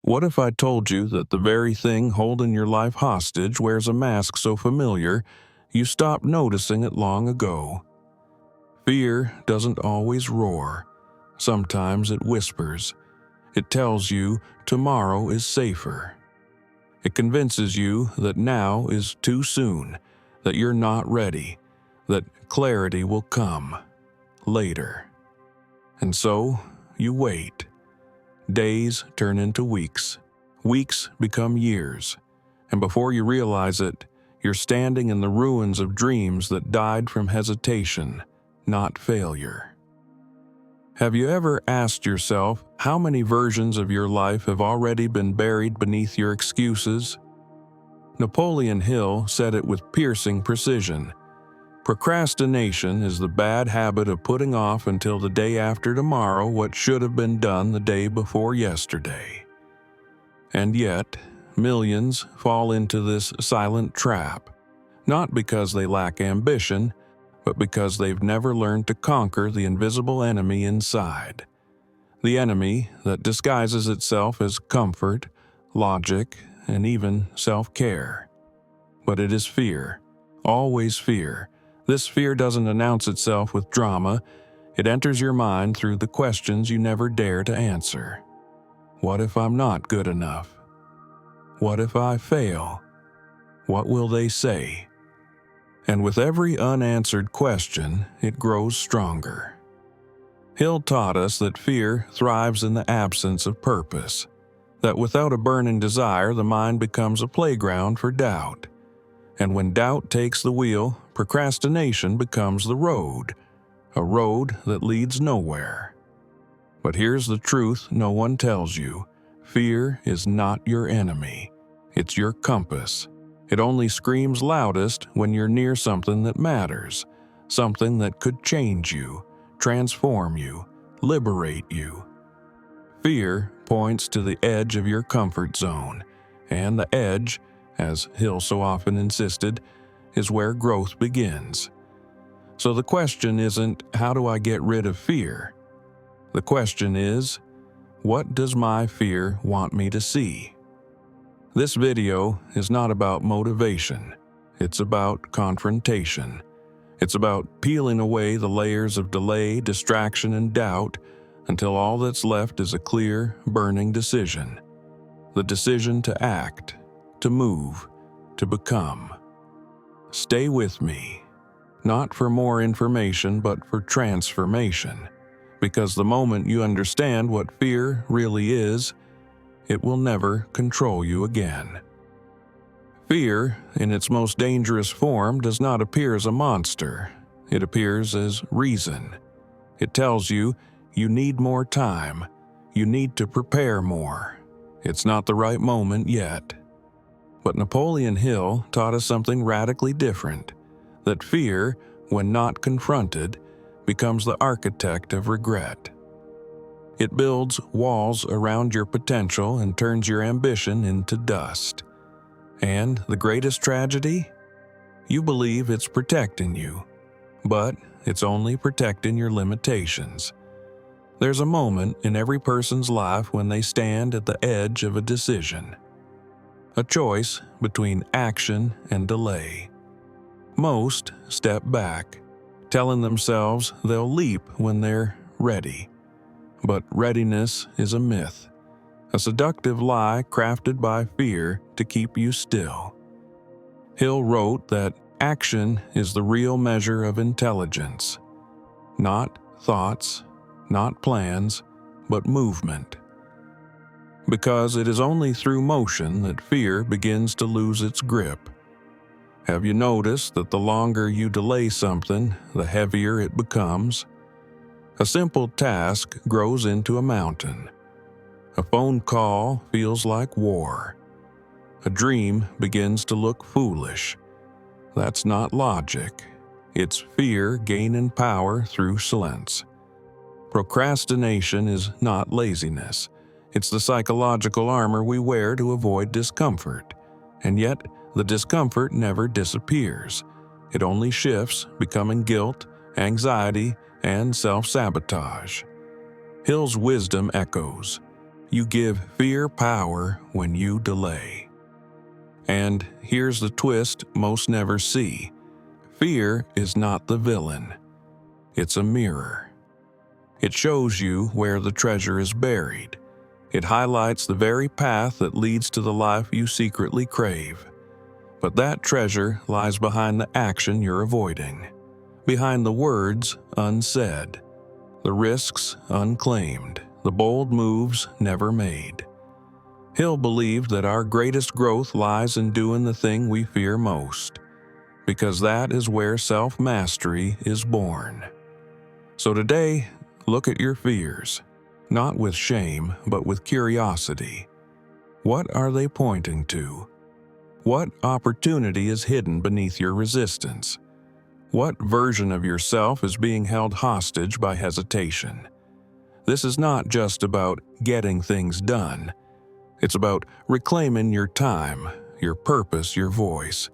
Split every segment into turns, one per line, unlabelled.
What if I told you that the very thing holding your life hostage wears a mask so familiar you stopped noticing it long ago? Fear doesn't always roar. Sometimes it whispers. It tells you tomorrow is safer. It convinces you that now is too soon, that you're not ready, that clarity will come later. And so you wait. Days turn into weeks. Weeks become years. And before you realize it, you're standing in the ruins of dreams that died from hesitation, not failure. Have you ever asked yourself how many versions of your life have already been buried beneath your excuses? Napoleon Hill said it with piercing precision. Procrastination is the bad habit of putting off until the day after tomorrow what should have been done the day before yesterday. And yet, millions fall into this silent trap, not because they lack ambition, but because they've never learned to conquer the invisible enemy inside. The enemy that disguises itself as comfort, logic, and even self-care. But it is fear, always fear. This fear doesn't announce itself with drama. It enters your mind through the questions you never dare to answer. What if I'm not good enough? What if I fail? What will they say? And with every unanswered question, it grows stronger. Hill taught us that fear thrives in the absence of purpose, that without a burning desire, the mind becomes a playground for doubt. And when doubt takes the wheel, procrastination becomes the road, a road that leads nowhere. But here's the truth no one tells you. Fear is not your enemy. It's your compass. It only screams loudest when you're near something that matters, something that could change you, transform you, liberate you. Fear points to the edge of your comfort zone, and the edge, as Hill so often insisted, is where growth begins. So the question isn't, how do I get rid of fear? The question is, what does my fear want me to see? This video is not about motivation. It's about confrontation. It's about peeling away the layers of delay, distraction, and doubt until all that's left is a clear, burning decision. The decision to act, to move, to become. Stay with me, not for more information, but for transformation. Because the moment you understand what fear really is, it will never control you again. Fear, in its most dangerous form, does not appear as a monster. It appears as reason. It tells you need more time. You need to prepare more. It's not the right moment yet. But Napoleon Hill taught us something radically different, that fear, when not confronted, becomes the architect of regret. It builds walls around your potential and turns your ambition into dust. And the greatest tragedy? You believe it's protecting you, but it's only protecting your limitations. There's a moment in every person's life when they stand at the edge of a decision. A choice between action and delay. Most step back, telling themselves they'll leap when they're ready. But readiness is a myth, a seductive lie crafted by fear to keep you still. Hill wrote that action is the real measure of intelligence. Not thoughts, not plans, but movement. Because it is only through motion that fear begins to lose its grip. Have you noticed that the longer you delay something, the heavier it becomes? A simple task grows into a mountain. A phone call feels like war. A dream begins to look foolish. That's not logic. It's fear gaining power through silence. Procrastination is not laziness. It's the psychological armor we wear to avoid discomfort. And yet, the discomfort never disappears. It only shifts, becoming guilt, anxiety, and self-sabotage. Hill's wisdom echoes. You give fear power when you delay. And here's the twist most never see. Fear is not the villain. It's a mirror. It shows you where the treasure is buried. It highlights the very path that leads to the life you secretly crave. But that treasure lies behind the action you're avoiding, behind the words unsaid, the risks unclaimed, the bold moves never made. Hill believed that our greatest growth lies in doing the thing we fear most, because that is where self-mastery is born. So today, look at your fears, not with shame, but with curiosity. What are they pointing to? What opportunity is hidden beneath your resistance? What version of yourself is being held hostage by hesitation? This is not just about getting things done. It's about reclaiming your time, your purpose, your voice.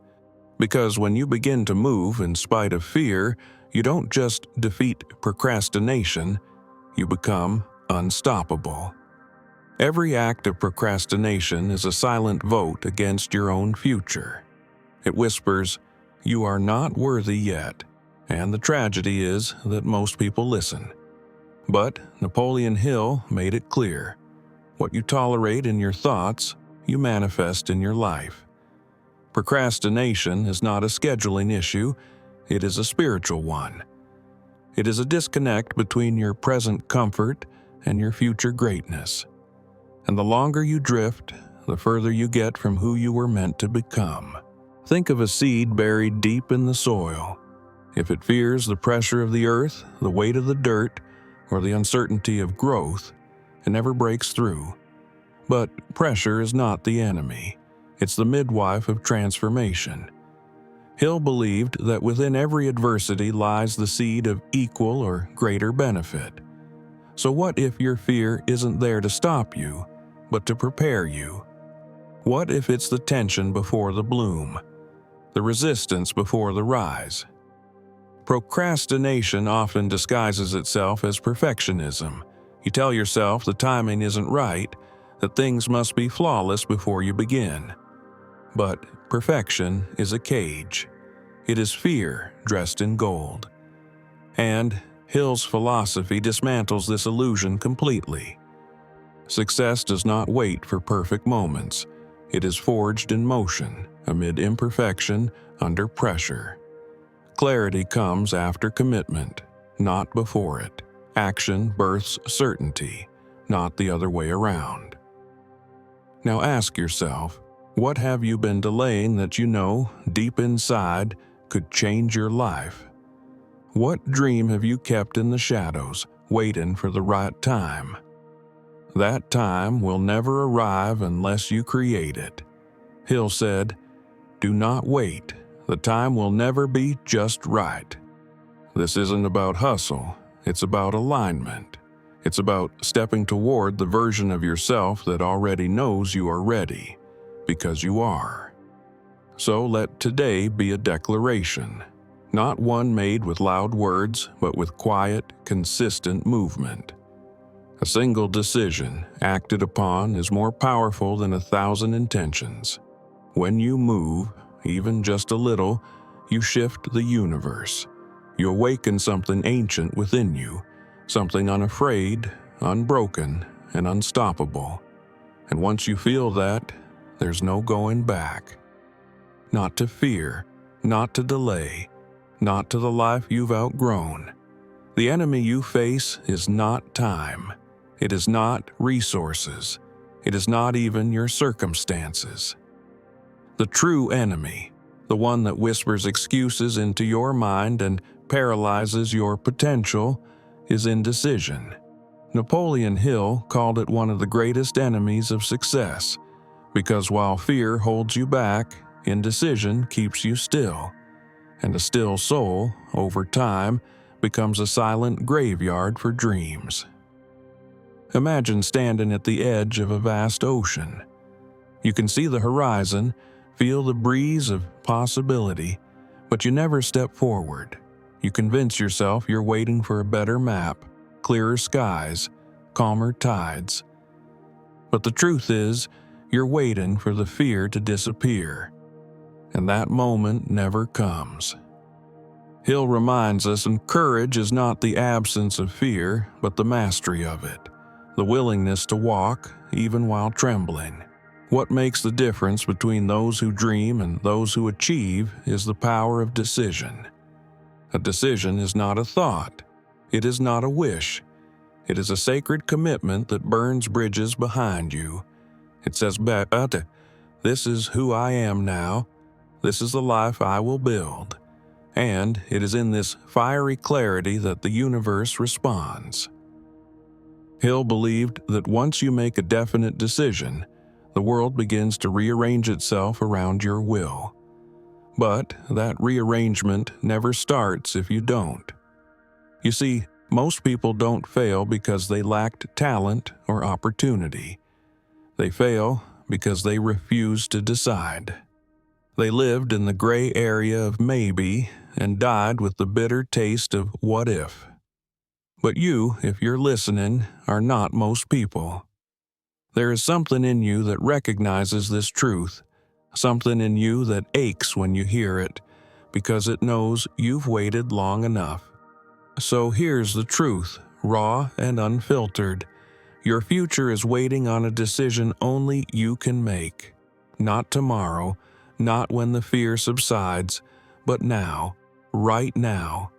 Because when you begin to move in spite of fear, you don't just defeat procrastination, you become unstoppable. Every act of procrastination is a silent vote against your own future. It whispers, "You are not worthy yet," and the tragedy is that most people listen. But Napoleon Hill made it clear. What you tolerate in your thoughts, you manifest in your life. Procrastination is not a scheduling issue, it is a spiritual one. It is a disconnect between your present comfort and your future greatness. And the longer you drift, the further you get from who you were meant to become. Think of a seed buried deep in the soil. If it fears the pressure of the earth, the weight of the dirt, or the uncertainty of growth, it never breaks through. But pressure is not the enemy. It's the midwife of transformation. Hill believed that within every adversity lies the seed of equal or greater benefit. So what if your fear isn't there to stop you, but to prepare you? What if it's the tension before the bloom, the resistance before the rise? Procrastination often disguises itself as perfectionism. You tell yourself the timing isn't right, that things must be flawless before you begin. But perfection is a cage. It is fear dressed in gold. And Hill's philosophy dismantles this illusion completely. Success does not wait for perfect moments. It is forged in motion, amid imperfection, under pressure. Clarity comes after commitment, not before it. Action births certainty, not the other way around. Now ask yourself, what have you been delaying that you know, deep inside, could change your life? What dream have you kept in the shadows, waiting for the right time? That time will never arrive unless you create it. Hill said, "Do not wait. The time will never be just right." This isn't about hustle, it's about alignment. It's about stepping toward the version of yourself that already knows you are ready, because you are. So let today be a declaration, not one made with loud words, but with quiet, consistent movement. A single decision acted upon is more powerful than 1,000 intentions. When you move, even just a little, you shift the universe. You awaken something ancient within you, something unafraid, unbroken, and unstoppable. And once you feel that, there's no going back. Not to fear, not to delay, not to the life you've outgrown. The enemy you face is not time. It is not resources. It is not even your circumstances. The true enemy, the one that whispers excuses into your mind and paralyzes your potential, is indecision. Napoleon Hill called it one of the greatest enemies of success, because while fear holds you back, indecision keeps you still. And a still soul, over time, becomes a silent graveyard for dreams. Imagine standing at the edge of a vast ocean. You can see the horizon, feel the breeze of possibility, but you never step forward. You convince yourself you're waiting for a better map, clearer skies, calmer tides. But the truth is, you're waiting for the fear to disappear. And that moment never comes. Hill reminds us, and courage is not the absence of fear, but the mastery of it, the willingness to walk, even while trembling. What makes the difference between those who dream and those who achieve is the power of decision. A decision is not a thought. It is not a wish. It is a sacred commitment that burns bridges behind you. It says, this is who I am now. This is the life I will build. And it is in this fiery clarity that the universe responds. Hill believed that once you make a definite decision, the world begins to rearrange itself around your will. But that rearrangement never starts if you don't. You see, most people don't fail because they lacked talent or opportunity. They fail because they refuse to decide. They lived in the gray area of maybe and died with the bitter taste of what if. But you, if you're listening, are not most people. There is something in you that recognizes this truth, something in you that aches when you hear it, because it knows you've waited long enough. So here's the truth, raw and unfiltered. Your future is waiting on a decision only you can make. Not tomorrow, not when the fear subsides, but now, right now.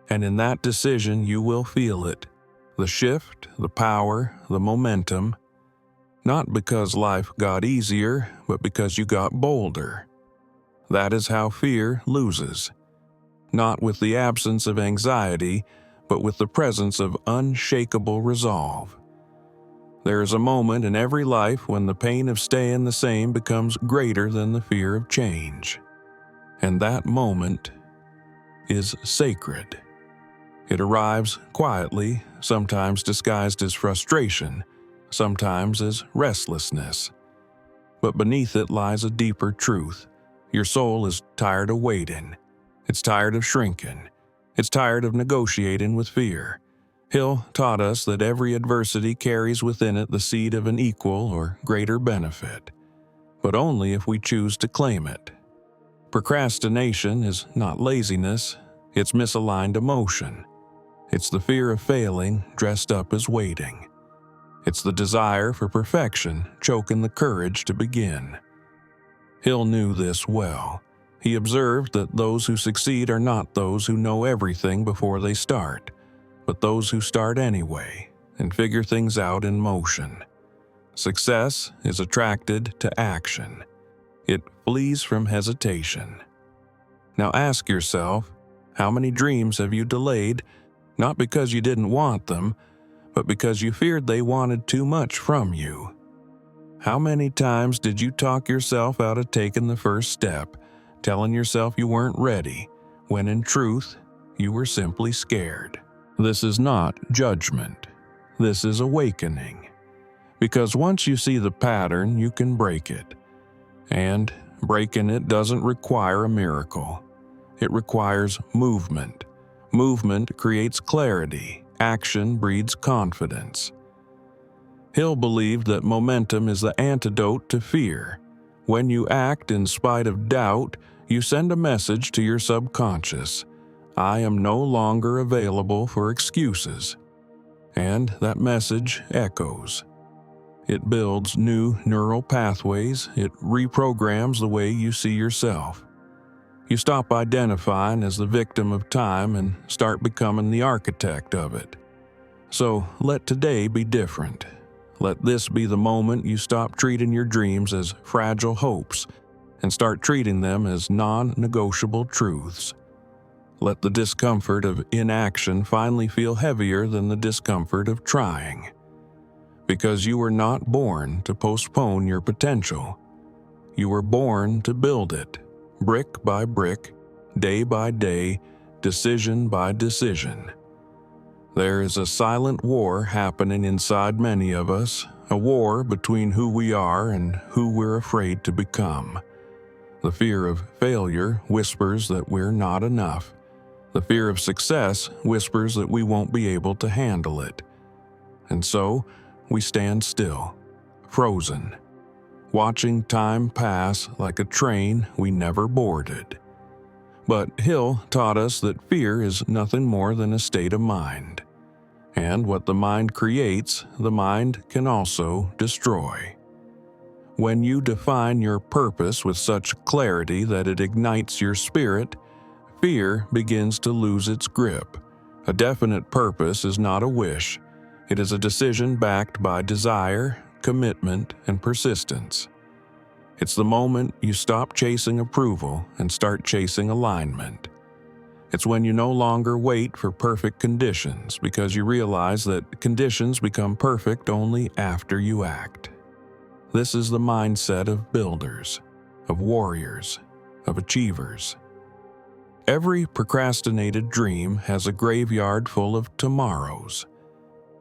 And in that decision you will feel it, the shift, the power, the momentum. Not because life got easier, but because you got bolder. That is how fear loses. Not with the absence of anxiety, but with the presence of unshakable resolve. There is a moment in every life when the pain of staying the same becomes greater than the fear of change. And that moment is sacred. It arrives quietly, sometimes disguised as frustration, sometimes as restlessness. But beneath it lies a deeper truth. Your soul is tired of waiting. It's tired of shrinking. It's tired of negotiating with fear. Hill taught us that every adversity carries within it the seed of an equal or greater benefit, but only if we choose to claim it. Procrastination is not laziness, it's misaligned emotion. It's the fear of failing dressed up as waiting. It's the desire for perfection choking the courage to begin. Hill knew this well. He observed that those who succeed are not those who know everything before they start, but those who start anyway and figure things out in motion. Success is attracted to action. It flees from hesitation. Now ask yourself, how many dreams have you delayed, not because you didn't want them, but because you feared they wanted too much from you? How many times did you talk yourself out of taking the first step, telling yourself you weren't ready, when in truth, you were simply scared? This is not judgment. This is awakening. Because once you see the pattern, you can break it. And breaking it doesn't require a miracle. It requires movement. Movement creates clarity. Action breeds confidence. Hill believed that momentum is the antidote to fear. When you act in spite of doubt, you send a message to your subconscious. I am no longer available for excuses. And that message echoes. It builds new neural pathways. It reprograms the way you see yourself. You stop identifying as the victim of time and start becoming the architect of it. So let today be different. Let this be the moment you stop treating your dreams as fragile hopes and start treating them as non-negotiable truths. Let the discomfort of inaction finally feel heavier than the discomfort of trying. Because you were not born to postpone your potential. You were born to build it, brick by brick, day by day, decision by decision. There is a silent war happening inside many of us, a war between who we are and who we're afraid to become. The fear of failure whispers that we're not enough. The fear of success whispers that we won't be able to handle it. And so, we stand still, frozen, watching time pass like a train we never boarded. But Hill taught us that fear is nothing more than a state of mind, and what the mind creates, the mind can also destroy. When you define your purpose with such clarity that it ignites your spirit, fear begins to lose its grip. A definite purpose is not a wish. It is a decision backed by desire, commitment, and persistence. It's the moment you stop chasing approval and start chasing alignment. It's when you no longer wait for perfect conditions because you realize that conditions become perfect only after you act. This is the mindset of builders, of warriors, of achievers. Every procrastinated dream has a graveyard full of tomorrows.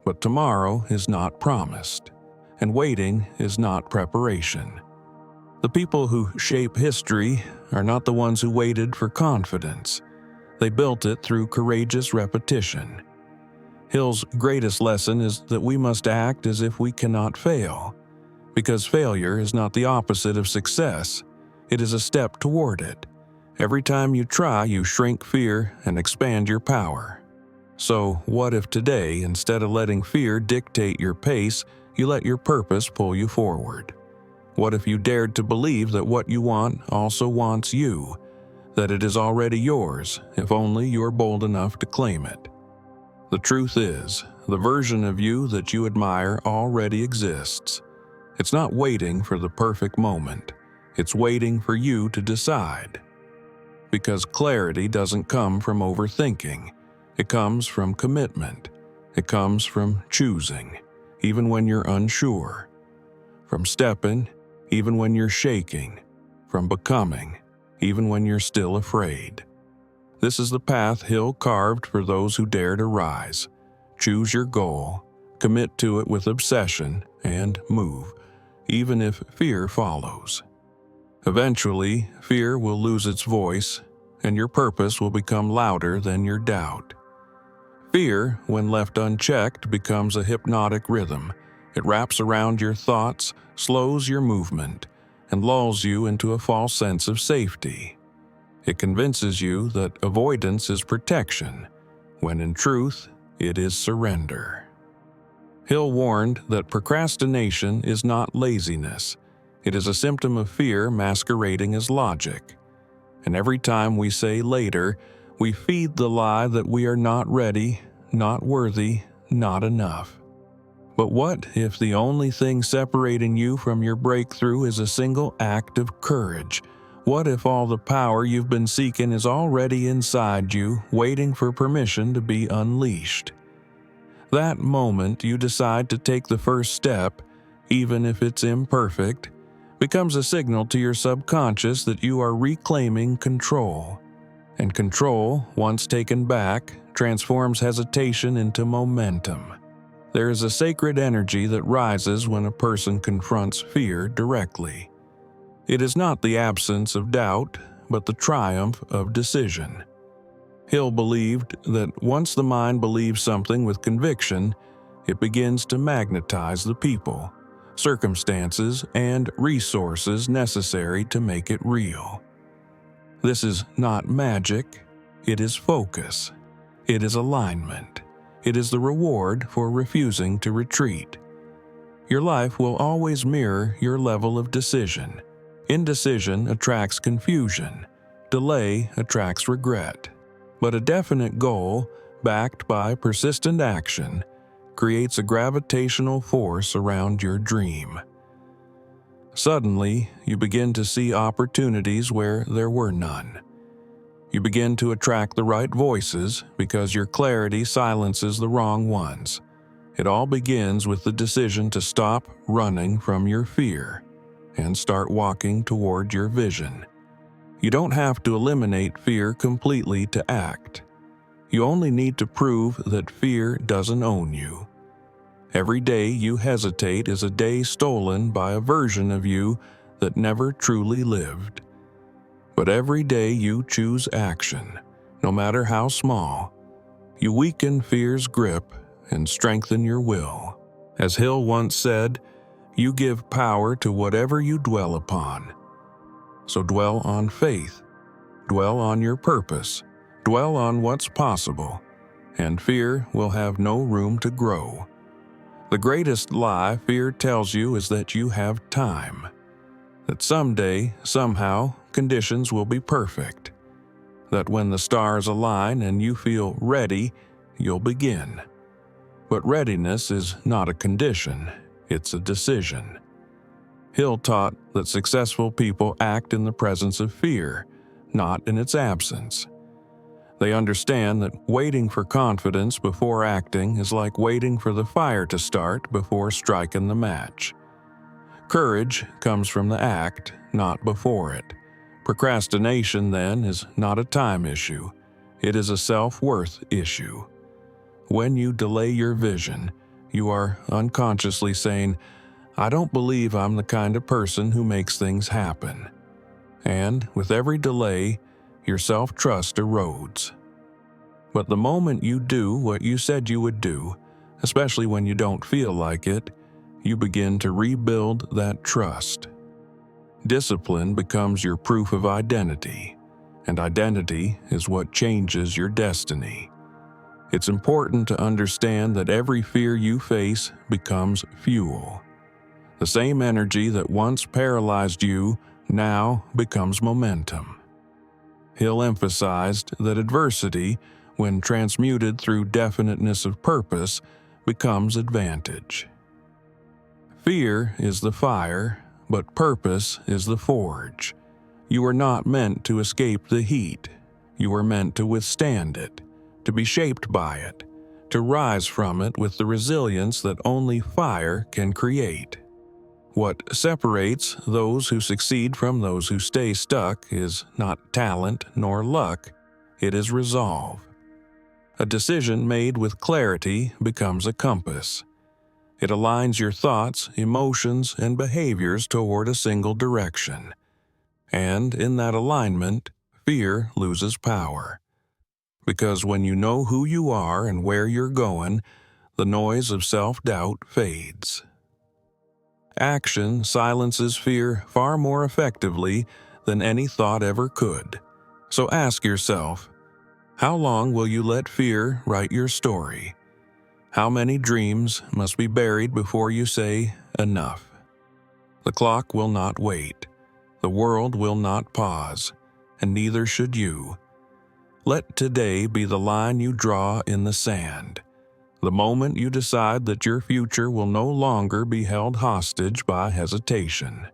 But tomorrow is not promised, and waiting is not preparation. The people who shape history are not the ones who waited for confidence. They built it through courageous repetition. Hill's greatest lesson is that we must act as if we cannot fail, because failure is not the opposite of success. It is a step toward it. Every time you try, you shrink fear and expand your power. So, what if today, instead of letting fear dictate your pace, you let your purpose pull you forward? What if you dared to believe that what you want also wants you, that it is already yours, if only you are bold enough to claim it? The truth is, the version of you that you admire already exists. It's not waiting for the perfect moment. It's waiting for you to decide. Because clarity doesn't come from overthinking. It comes from commitment. It comes from choosing, even when you're unsure. From stepping, even when you're shaking. From becoming, even when you're still afraid. This is the path Hill carved for those who dare to rise. Choose your goal, commit to it with obsession, and move, even if fear follows. Eventually, fear will lose its voice, and your purpose will become louder than your doubt. Fear, when left unchecked, becomes a hypnotic rhythm. It wraps around your thoughts, slows your movement, and lulls you into a false sense of safety. It convinces you that avoidance is protection, when in truth, it is surrender. Hill warned that procrastination is not laziness. It is a symptom of fear masquerading as logic. And every time we say later, we feed the lie that we are not ready, not worthy, not enough. But what if the only thing separating you from your breakthrough is a single act of courage? What if all the power you've been seeking is already inside you, waiting for permission to be unleashed? That moment you decide to take the first step, even if it's imperfect, becomes a signal to your subconscious that you are reclaiming control. And control, once taken back, transforms hesitation into momentum. There is a sacred energy that rises when a person confronts fear directly. It is not the absence of doubt, but the triumph of decision. Hill believed that once the mind believes something with conviction, it begins to magnetize the people, circumstances, and resources necessary to make it real. This is not magic, it is focus. It is alignment. It is the reward for refusing to retreat. Your life will always mirror your level of decision. Indecision attracts confusion. Delay attracts regret. But a definite goal, backed by persistent action, creates a gravitational force around your dream. Suddenly, you begin to see opportunities where there were none. You begin to attract the right voices because your clarity silences the wrong ones. It all begins with the decision to stop running from your fear and start walking toward your vision. You don't have to eliminate fear completely to act. You only need to prove that fear doesn't own you. Every day you hesitate is a day stolen by a version of you that never truly lived. But every day you choose action, no matter how small, you weaken fear's grip and strengthen your will. As Hill once said, you give power to whatever you dwell upon. So dwell on faith, dwell on your purpose, dwell on what's possible, and fear will have no room to grow. The greatest lie fear tells you is that you have time, that someday, somehow, conditions will be perfect, that when the stars align and you feel ready, you'll begin. But readiness is not a condition, it's a decision. Hill taught that successful people act in the presence of fear, not in its absence. They understand that waiting for confidence before acting is like waiting for the fire to start before striking the match. Courage comes from the act, not before it. Procrastination, then, is not a time issue. It is a self-worth issue. When you delay your vision, you are unconsciously saying, "I don't believe I'm the kind of person who makes things happen." And with every delay, your self-trust erodes. But the moment you do what you said you would do, especially when you don't feel like it, you begin to rebuild that trust. Discipline becomes your proof of identity, and identity is what changes your destiny. It's important to understand that every fear you face becomes fuel. The same energy that once paralyzed you now becomes momentum. Hill emphasized that adversity, when transmuted through definiteness of purpose, becomes advantage. Fear is the fire, but purpose is the forge. You are not meant to escape the heat. You are meant to withstand it, to be shaped by it, to rise from it with the resilience that only fire can create. What separates those who succeed from those who stay stuck is not talent nor luck, it is resolve. A decision made with clarity becomes a compass. It aligns your thoughts, emotions, and behaviors toward a single direction. And in that alignment, fear loses power. Because when you know who you are and where you're going, the noise of self-doubt fades. Action silences fear far more effectively than any thought ever could. So ask yourself, how long will you let fear write your story? How many dreams must be buried before you say, enough? The clock will not wait. The world will not pause, and neither should you. Let today be the line you draw in the sand, the moment you decide that your future will no longer be held hostage by hesitation.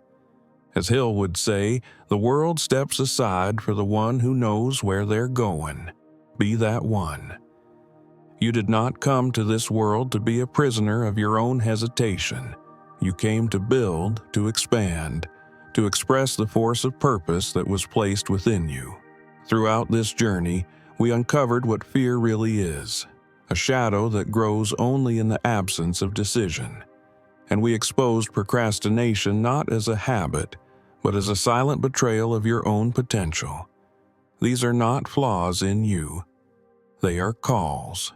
As Hill would say, the world steps aside for the one who knows where they're going. Be that one. You did not come to this world to be a prisoner of your own hesitation. You came to build, to expand, to express the force of purpose that was placed within you. Throughout this journey, we uncovered what fear really is, a shadow that grows only in the absence of decision. And we exposed procrastination not as a habit, but as a silent betrayal of your own potential. These are not flaws in you. They are calls.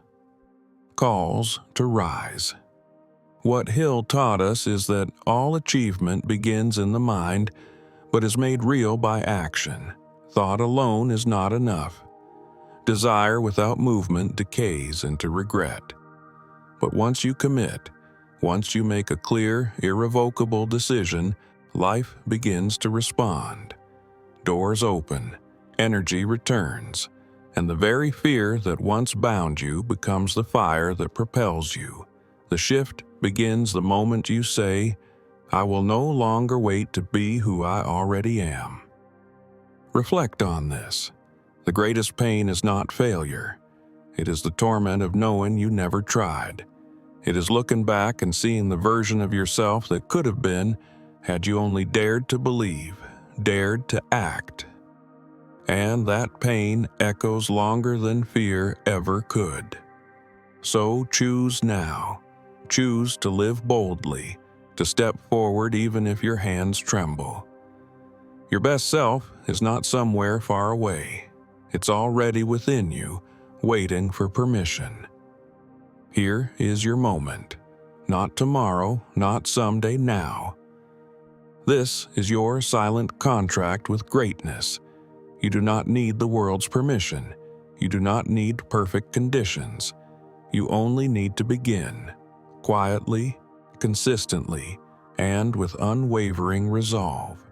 Calls to rise. What Hill taught us is that all achievement begins in the mind, but is made real by action. Thought alone is not enough. Desire without movement decays into regret. But once you commit, once you make a clear, irrevocable decision, life begins to respond. Doors open, energy returns, and the very fear that once bound you becomes the fire that propels you. The shift begins the moment you say, "I will no longer wait to be who I already am." Reflect on this. The greatest pain is not failure. It is the torment of knowing you never tried. It is looking back and seeing the version of yourself that could have been had you only dared to believe, dared to act. And that pain echoes longer than fear ever could. So choose now. Choose to live boldly, to step forward even if your hands tremble. Your best self is not somewhere far away. It's already within you, waiting for permission. Here is your moment. not tomorrow, not someday, now. This is your silent contract with greatness. You do not need the world's permission. You do not need perfect conditions. You only need to begin, quietly, consistently, and with unwavering resolve.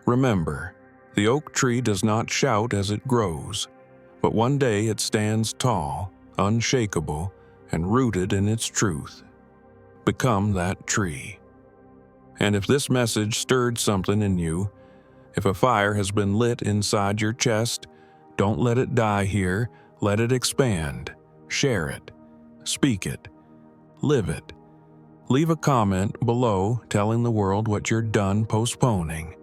Remember, the oak tree does not shout as it grows, but one day it stands tall, unshakable, and rooted in its truth. Become that tree. And if this message stirred something in you, if a fire has been lit inside your chest, don't let it die here, let it expand. Share it. Speak it. Live it. Leave a comment below telling the world what you're done postponing.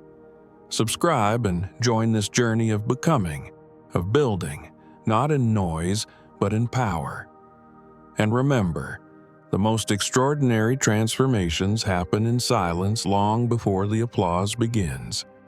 Subscribe and join this journey of becoming, of building, not in noise, but in power. And remember, the most extraordinary transformations happen in silence long before the applause begins.